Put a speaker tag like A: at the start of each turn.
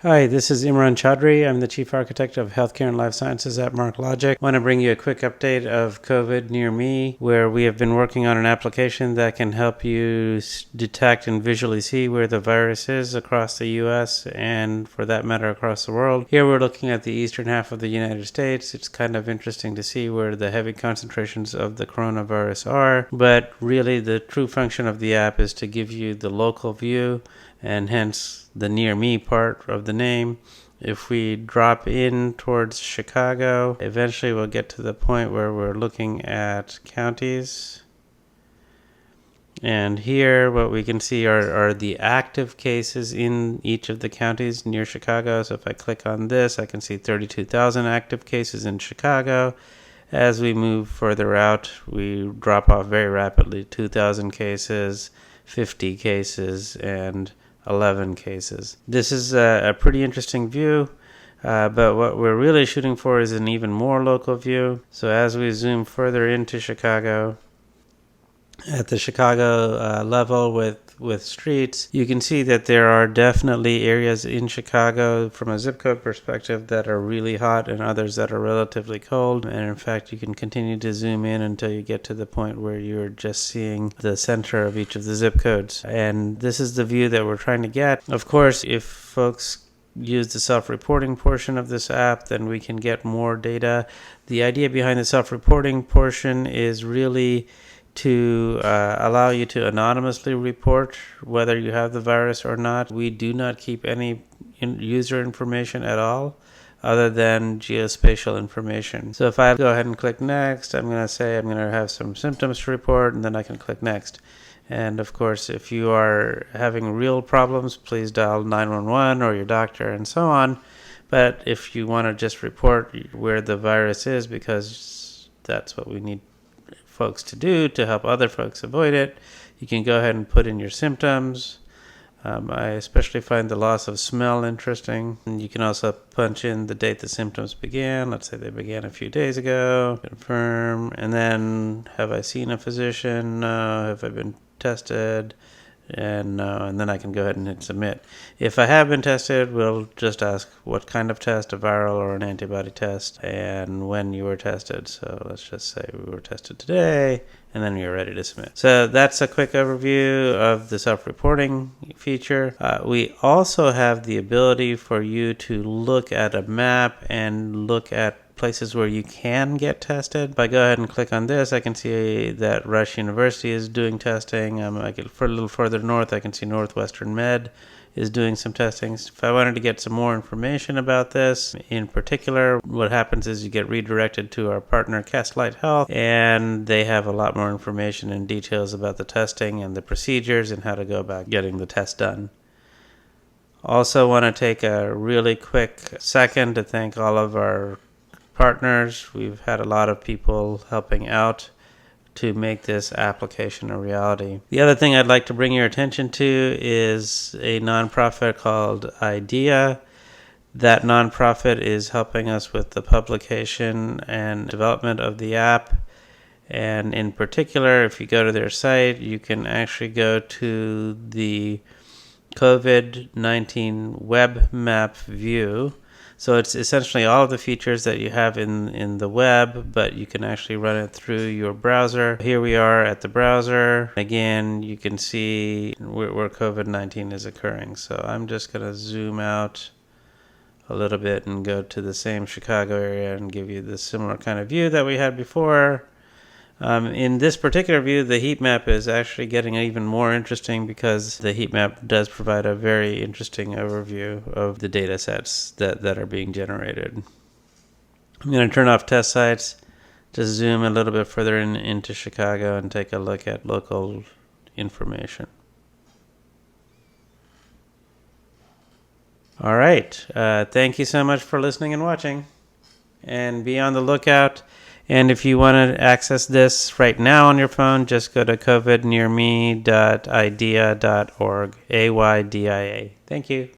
A: Hi, this is Imran Chaudhry. I'm the Chief Architect of Healthcare and Life Sciences at MarkLogic. I want to bring you a quick update of COVID near me, where we have been working on an application that can help you detect and visually see where the virus is across the U.S. and, for that matter, across the world. Here we're looking at the eastern half of the United States. It's kind of interesting to see where the heavy concentrations of the coronavirus are, but really the true function of the app is to give you the local view, and hence the near me part of the name. If we drop in towards Chicago, eventually we'll get to the point where we're looking at counties. And here what we can see are the active cases in each of the counties near Chicago. So if I click on this, I can see 32,000 active cases in Chicago. As we move further out, we drop off very rapidly. 2,000 cases, 50 cases, and 11 cases. This is a pretty interesting view, but what we're really shooting for is an even more local view. So as we zoom further into Chicago, at the Chicago level with streets, you can see that there are definitely areas in Chicago from a zip code perspective that are really hot and others that are relatively cold. And in fact, you can continue to zoom in until you get to the point where you're just seeing the center of each of the zip codes. And this is the view that we're trying to get. Of course, if folks use the self-reporting portion of this app, then we can get more data. The idea behind the self-reporting portion is really to allow you to anonymously report whether you have the virus or not. We do not keep any user information at all other than geospatial information. So if I go ahead and click next, I'm going to say I'm going to have some symptoms to report, and then I can click next. And of course, if you are having real problems, please dial 911 or your doctor and so on. But if you want to just report where the virus is, because that's what we need folks to do to help other folks avoid it, you can go ahead and put in your symptoms. I especially find the loss of smell interesting. And you can also punch in the date the symptoms began. Let's say they began a few days ago. Confirm. And then, have I seen a physician? No. Have I been tested? And then I can go ahead and hit submit. If I have been tested, we'll just ask what kind of test, a viral or an antibody test, and when you were tested. So let's just say we were tested today, and then you're ready to submit. So that's a quick overview of the self-reporting feature. We also have the ability for you to look at a map and look at places where you can get tested. If I go ahead and click on this, I can see that Rush University is doing testing. For a little further north, I can see Northwestern Med is doing some testing. If I wanted to get some more information about this, in particular, what happens is you get redirected to our partner, Symphony Health, and they have a lot more information and details about the testing and the procedures and how to go about getting the test done. Also want to take a really quick second to thank all of our partners. We've had a lot of people helping out to make this application a reality. The other thing I'd like to bring your attention to is a nonprofit called Aydia. That nonprofit is helping us with the publication and development of the app. And in particular, if you go to their site, you can actually go to the COVID-19 web map view. So it's essentially all of the features that you have in the web, but you can actually run it through your browser. Here we are at the browser. Again, you can see where COVID-19 is occurring. So I'm just going to zoom out a little bit and go to the same Chicago area and give you the similar kind of view that we had before. In this particular view, the heat map is actually getting even more interesting because the heat map does provide a very interesting overview of the data sets that are being generated. I'm going to turn off test sites, just zoom a little bit further into Chicago and take a look at local information. All right. Thank you so much for listening and watching. And be on the lookout. And if you want to access this right now on your phone, just go to covidnearme.aydia.org, AYDIA. Thank you.